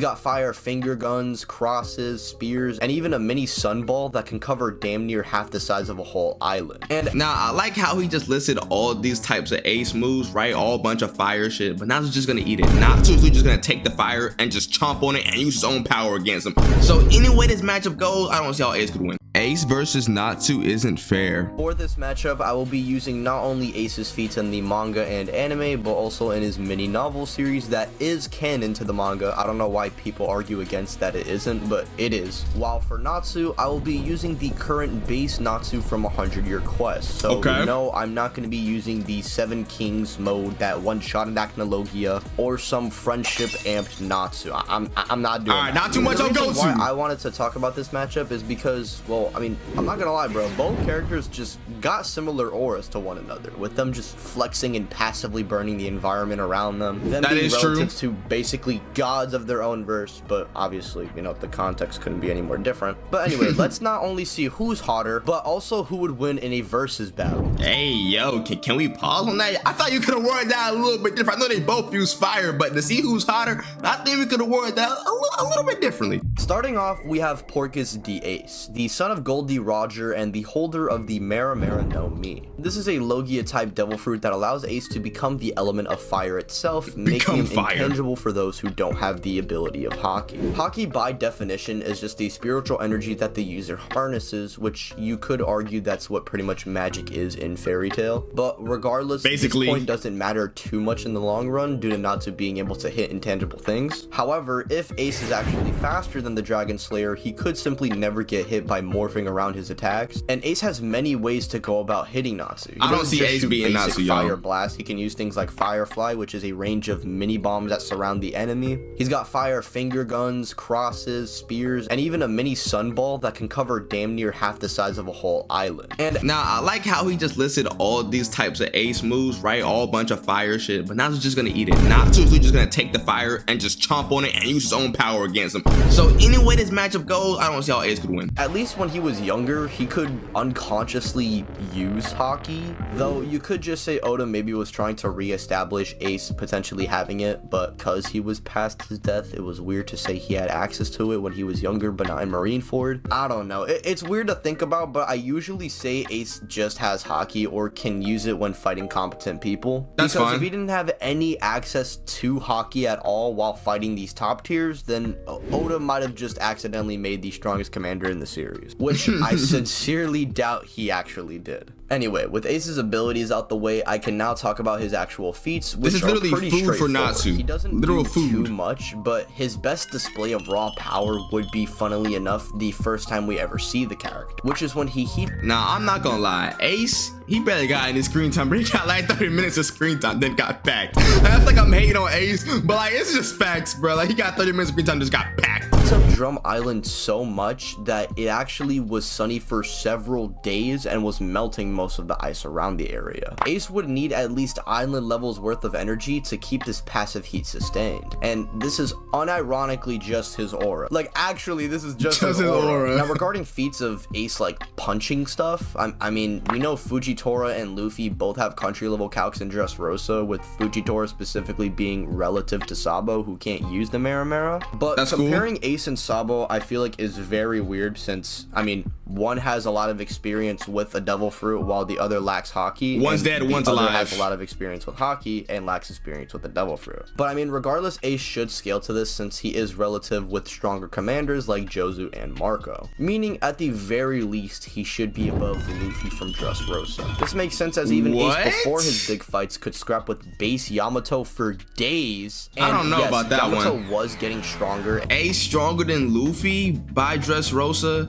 You got fire finger guns, crosses, spears, and even a mini sunball that can cover damn near half the size of a whole island. And now I like how he just listed all these types of ace moves, right? All bunch of fire shit, but Natsu's just gonna eat it. Natsu's just gonna take the fire and just chomp on it and use his own power against him. So any way this matchup goes, I don't see how Ace could win. Ace versus Natsu isn't fair. For this matchup, I will be using not only Ace's feats in the manga and anime, but also in his mini novel series that is canon to the manga. I don't know why people argue against that it isn't, but it is. While for Natsu, I will be using the current base Natsu from 100 Year Quest. So no, I'm not going to be using the 7 Kings mode that one-shot in Acnologia or some friendship amped Natsu. I'm not doing that. Not too much on Gosu. Why I wanted to talk about this matchup is because, well, I mean, I'm not gonna lie, bro. Both characters just got similar auras to one another, with them just flexing and passively burning the environment around them. Them being relatives to basically gods of their own verse, but obviously, you know, the context couldn't be any more different. But anyway, let's not only see who's hotter, but also who would win in a versus battle. Hey, yo, can we pause on that? I thought you could have worded that a little bit different. I know they both use fire, but to see who's hotter, I think we could have worded that a little bit differently. Starting off, we have Porcus the Ace, the son of Goldie Roger and the holder of the Mera Mera no Mi. This is a Logia type devil fruit that allows Ace to become the element of fire itself, making him intangible for those who don't have the ability of Haki. Haki by definition is just a spiritual energy that the user harnesses, which you could argue that's what pretty much magic is in Fairy Tail. But regardless, basically, this point doesn't matter too much in the long run due to Natsu being able to hit intangible things. However, if Ace is actually faster than the Dragon Slayer, he could simply never get hit by morphing around his attacks. And Ace has many ways to go about hitting Natsu. I don't see Ace being Natsu, yo. Fire blast. He can use things like Firefly, which is a range of mini bombs that surround the enemy. He's got fire finger guns, crosses, spears, and even a mini sunball that can cover damn near half the size of a whole island. And now I like how he just listed all these types of ace moves, right? All bunch of fire shit, but Natsu's just gonna eat it. Natsu's just gonna take the fire and just chomp on it and use his own power against him. So any way this matchup goes, I don't see how Ace could win. At least when he was younger, he could unconsciously use Haki, though you could just say Oda maybe was trying to re-establish Ace potentially having it, but because he was past his death, it was weird to say he had access to it when he was younger but not in Marineford. I don't know, it's weird to think about, but I usually say Ace just has Haki or can use it when fighting competent people. That's because fine. If he didn't have any access to Haki at all while fighting these top tiers, then Oda might have just accidentally made the strongest commander in the series, which I sincerely doubt he actually did. Anyway, with Ace's abilities out the way, I can now talk about his actual feats, which this is are literally pretty food for Natsu. He doesn't literal do food. too much, but his best display of raw power would be, funnily enough, the first time we ever see the character, which is when he Now, I'm not gonna lie, Ace, he barely got any screen time, but he got like 30 minutes of screen time, then got packed. That's like I'm hating on Ace, but like it's just facts, bro. Like he got 30 minutes of screen time, just got packed. Up Drum Island so much that it actually was sunny for several days and was melting most of the ice around the area. Ace would need at least island levels worth of energy to keep this passive heat sustained, and this is unironically just his aura. Like actually this is just his aura. Now regarding feats of Ace like punching stuff, I mean we know Fujitora and Luffy both have country level calcs in Dressrosa, with Fujitora specifically being relative to Sabo who can't use the Mera Mera. But that's comparing cool. Ace and Sabo I feel like is very weird, since I mean one has a lot of experience with a devil fruit while the other lacks Haki. One's dead, one's alive. Has a lot of experience with Haki and lacks experience with the devil fruit. But I mean regardless, Ace should scale to this since he is relative with stronger commanders like Jozu and Marco, meaning at the very least he should be above Luffy from Dressrosa. This makes sense as even Ace before his big fights could scrap with base Yamato for days. And I don't know yes, about that Yamato one. was getting stronger. Ace stronger than Luffy by Dressrosa?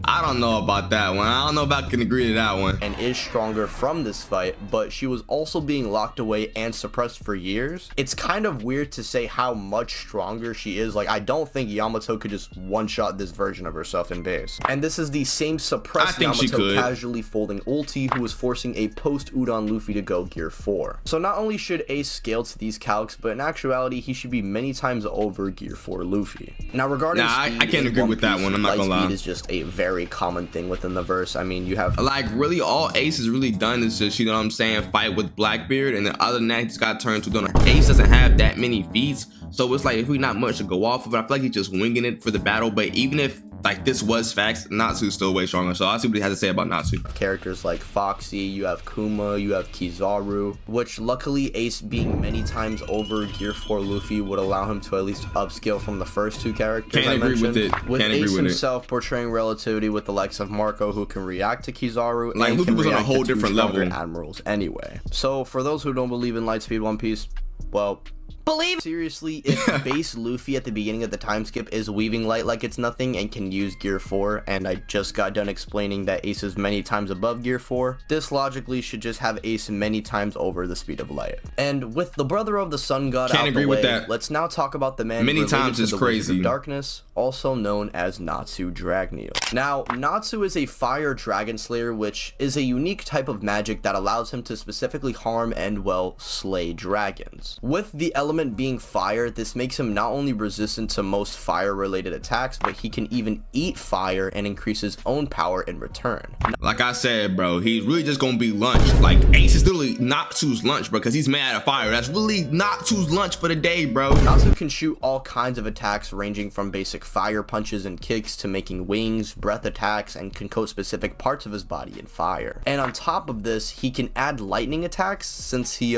I don't know about that one. I don't know if I can agree to that one. And is stronger from this fight, but she was also being locked away and suppressed for years. It's kind of weird to say how much stronger she is. Like, I don't think Yamato could just one-shot this version of herself in base. And this is the same suppressed Yamato casually folding ulti who was forcing a post-Udon Luffy to go gear 4. So not only should Ace scale to these calcs, but in actuality, he should be many times over gear 4 Luffy. Now regarding speed, I can't agree with that one. I'm not gonna lie. Speed is just a very very common thing within the verse. I mean, you have like really all Ace has really done is just, you know what I'm saying, fight with Blackbeard, and then other than that, he just got turned to gunner. Ace doesn't have that many feats, so it's like if we not much to go off of, but I feel like he's just winging it for the battle. But even if like this was facts, Natsu's still way stronger. So I'll see what he has to say about Natsu. characters like Foxy, you have Kuma, you have Kizaru, which luckily Ace being many times over Gear 4 Luffy would allow him to at least upscale from the first two characters Can't agree with it. With Can't Ace agree with himself portraying relativity with the likes of Marco, who can react to Kizaru, like and Luffy can was on a react whole to two different stronger level. admirals anyway. So for those who don't believe in Lightspeed One Piece, well, believe seriously, if base Luffy at the beginning of the time skip is weaving light like it's nothing and can use Gear 4, and I just got done explaining that Ace is many times above Gear 4, this logically should just have Ace many times over the speed of light. And with the brother of the sun god Can't out agree the with way, that. let's now talk about the man Many related times to is the Wizard crazy. of Darkness, also known as Natsu Dragneel. Now, Natsu is a fire dragon slayer, which is a unique type of magic that allows him to specifically harm and, well, slay dragons. With the element being fire, this makes him not only resistant to most fire-related attacks, but he can even eat fire and increase his own power in return. Like I said, bro, he's really just gonna be lunch. Like Ace is literally Natsu's lunch, bro, because he's made out of fire. That's really Natsu's lunch for the day, bro. Natsu can shoot all kinds of attacks, ranging from basic fire punches and kicks to making wings, breath attacks, and can coat specific parts of his body in fire. And on top of this, he can add lightning attacks, since he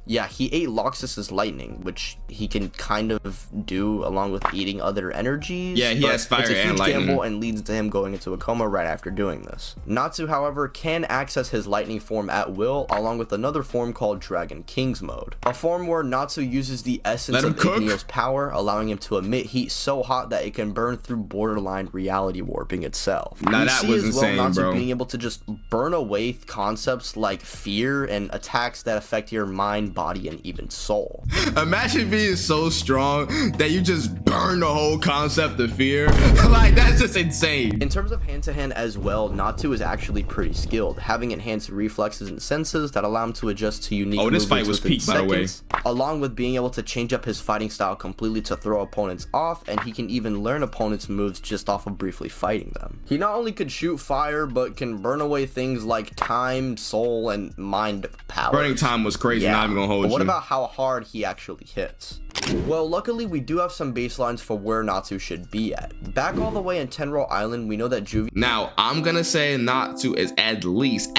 he ate Loxus's lightning, which he can kind of do along with eating other energies. Yeah, he has fire it's a and huge lightning. gamble and leads to him going into a coma right after doing this. Natsu, however, can access his lightning form at will, along with another form called Dragon King's mode. A form where Natsu uses the essence of Igneo's power, allowing him to emit heat so hot that it can burn through borderline reality warping itself. Now We that see was as well insane, Natsu bro. being able to just burn away concepts like fear and attacks that affect your mind, body, and even soul. Imagine being so strong that you just burn the whole concept of fear. Like, that's just insane. In terms of hand-to-hand as well, Natsu is actually pretty skilled, having enhanced reflexes and senses that allow him to adjust to unique Oh, this fight movements was within peak, by the way. seconds, along with being able to change up his fighting style completely to throw opponents off, and he can even learn opponents' moves just off of briefly fighting them. He not only could shoot fire, but can burn away things like time, soul, and mind power. Burning time was crazy, not even gonna hold But what you. about how hard he actually hits? Well, luckily we do have some baselines for where Natsu should be at. Back all the way in Tenro Island, we know that Juvia Now, I'm gonna say Natsu is at least,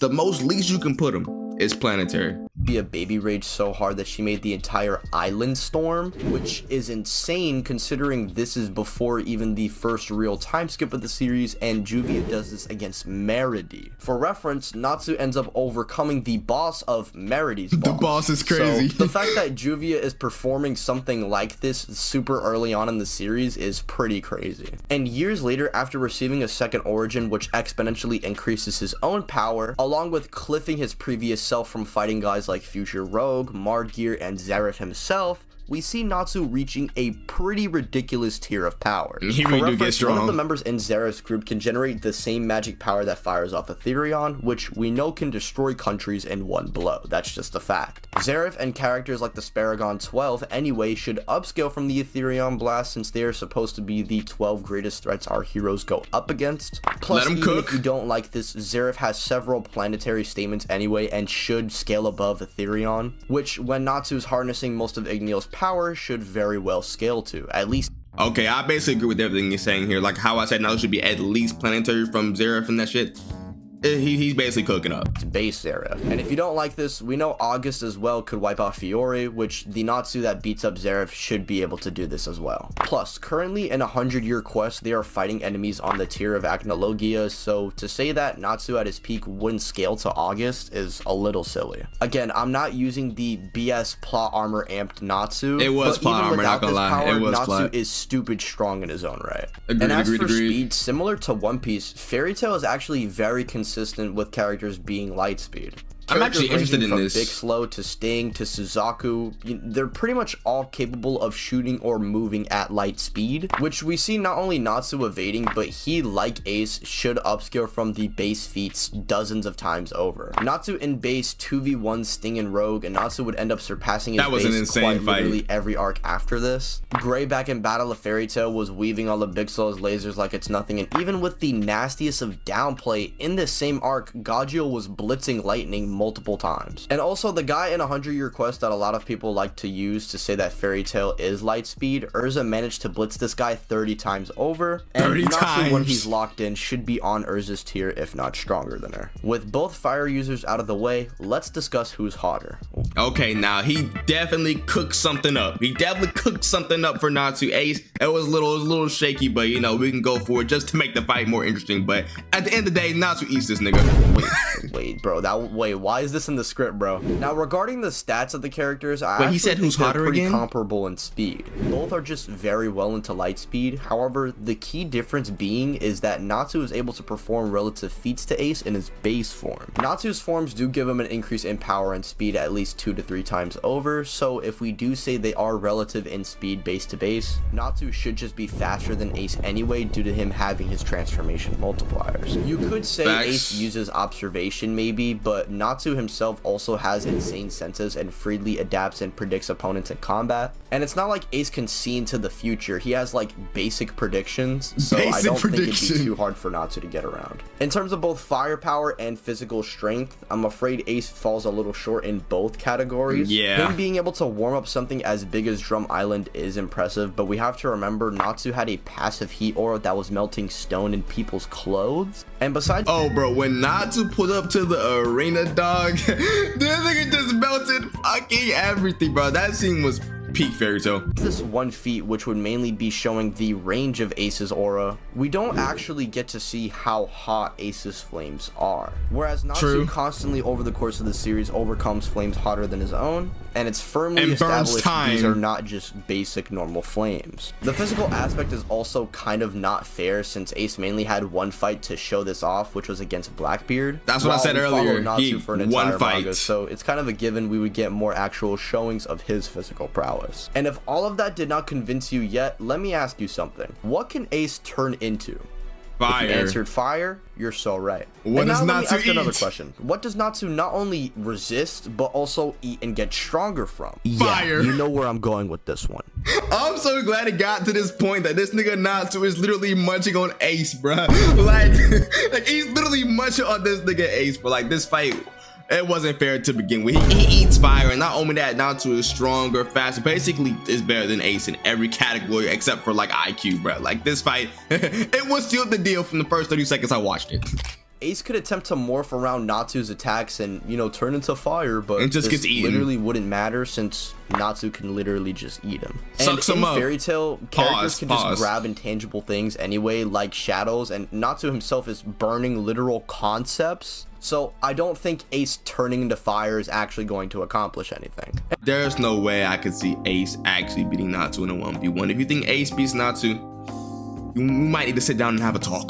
the most least you can put him is planetary. baby raged so hard that she made the entire island storm, which is insane considering this is before even the first real time skip of the series, and Juvia does this against Meredy. For reference, Natsu ends up overcoming the boss of Meredy's boss. The boss is crazy. So the fact that Juvia is performing something like this super early on in the series is pretty crazy. And years later, after receiving a second origin which exponentially increases his own power, along with cliffing his previous self from fighting guys like Future Rogue, Margear, and Zeref himself, we see Natsu reaching a pretty ridiculous tier of power. He For really do reference, get strong. one of the members in Zeref's group can generate the same magic power that fires off Aetherion, which we know can destroy countries in one blow. That's just a fact. Zeref and characters like the Sparagon 12 anyway should upscale from the Aetherion blast, since they are supposed to be the 12 greatest threats our heroes go up against. Plus, Let 'em even cook. if you don't like this, Zeref has several planetary statements anyway and should scale above Aetherion, which when Natsu's harnessing most of Igneo's power should very well scale to, at least Okay, I basically agree with everything you're saying here. Like how I said Natsu should be at least planetary from Zeref and that shit. He's basically cooking up. base Zeref. And if you don't like this, we know August as well could wipe out Fiore, which the Natsu that beats up Zeref should be able to do this as well. Plus, currently in a 100-year quest, they are fighting enemies on the tier of Acnologia, so to say that Natsu at his peak wouldn't scale to August is a little silly. Again, I'm not using the BS plot armor amped Natsu. It was but plot even armor, not without gonna this lie. power, It was Natsu plot. is stupid strong in his own right. Agreed, And as agreed, for agreed. speed, similar to One Piece, Fairy Tail is actually very consistent with characters being Lightspeed. I'm actually interested in from this. Big Slow to Sting to Suzaku, they're pretty much all capable of shooting or moving at light speed, which we see not only Natsu evading, but he, like Ace, should upscale from the base feats dozens of times over. Natsu in base 2v1 Sting and Rogue, and Natsu would end up surpassing his base quite literally every arc after this. Gray back in Battle of Fairy Tail was weaving all of Big Slow's lasers like it's nothing, and even with the nastiest of downplay in this same arc, Gajeel was blitzing lightning multiple times. And also the guy in 100-Year Quest that a lot of people like to use to say that Fairy Tail is light speed, Urza managed to blitz this guy 30 times over, and 30 Natsu, times when he's locked in, should be on Urza's tier if not stronger than her. With both fire users out of the way, let's discuss who's hotter. Okay, now he definitely cooked something up. He definitely cooked something up for Natsu. Ace, it was a little shaky, but you know, we can go for it just to make the fight more interesting. But at the end of the day, Natsu eats this nigga. Wait, bro, why is this in the script, bro? Now, regarding the stats of the characters, he said who's hotter pretty again? comparable in speed. Both are just very well into light speed. However, the key difference being is that Natsu is able to perform relative feats to Ace in his base form. Natsu's forms do give him an increase in power and speed at least 2 to 3 times over, so if we do say they are relative in speed base to base, Natsu should just be faster than Ace anyway due to him having his transformation multipliers. You could say Ace uses observation maybe, but Natsu himself also has insane senses and freely adapts and predicts opponents in combat. And it's not like Ace can see into the future. He has like basic predictions, so I don't think it'd be too hard for Natsu to get around. In terms of both firepower and physical strength, I'm afraid Ace falls a little short in both categories. Yeah. Him being able to warm up something as big as Drum Island is impressive, but we have to remember Natsu had a passive heat aura that was melting stone in people's clothes. And besides— oh, bro, when Natsu pulled up to the arena, dog, this nigga just melted fucking everything, bro. That scene was peak Fairy Tail. This one feat, which would mainly be showing the range of Ace's aura, we don't actually get to see how hot Ace's flames are. Whereas Natsu constantly over the course of the series overcomes flames hotter than his own, and it's firmly established these are not just basic normal flames. The physical aspect is also kind of not fair since Ace mainly had one fight to show this off, which was against Blackbeard. That's what I said earlier. Natsu for an entire manga, so it's kind of a given we would get more actual showings of his physical prowess. And if all of that did not convince you yet, let me ask you something. What can Ace turn into? Fire. If you answered fire, you're so right. What does Natsu eat? Another question. What does Natsu not only resist, but also eat and get stronger from? Fire. Yeah, you know where I'm going with this one. I'm so glad it got to this point that this nigga Natsu is literally munching on Ace, bruh. Like he's literally munching on this nigga Ace, but like this fight, it wasn't fair to begin with. He eats fire, and not only that, Natsu is stronger, faster, basically is better than Ace in every category except for like IQ, bro. Like this fight, it was sealed the deal from the first 30 seconds I watched it. Ace could attempt to morph around Natsu's attacks and, you know, turn into fire, but it just gets eaten. Literally wouldn't matter since Natsu can literally just eat him. Sucks him up. In Fairy Tail, characters can just grab intangible things anyway, like shadows, and Natsu himself is burning literal concepts. So I don't think Ace turning into fire is actually going to accomplish anything. There's no way I could see Ace actually beating Natsu in a 1v1. If you think Ace beats Natsu, we might need to sit down and have a talk.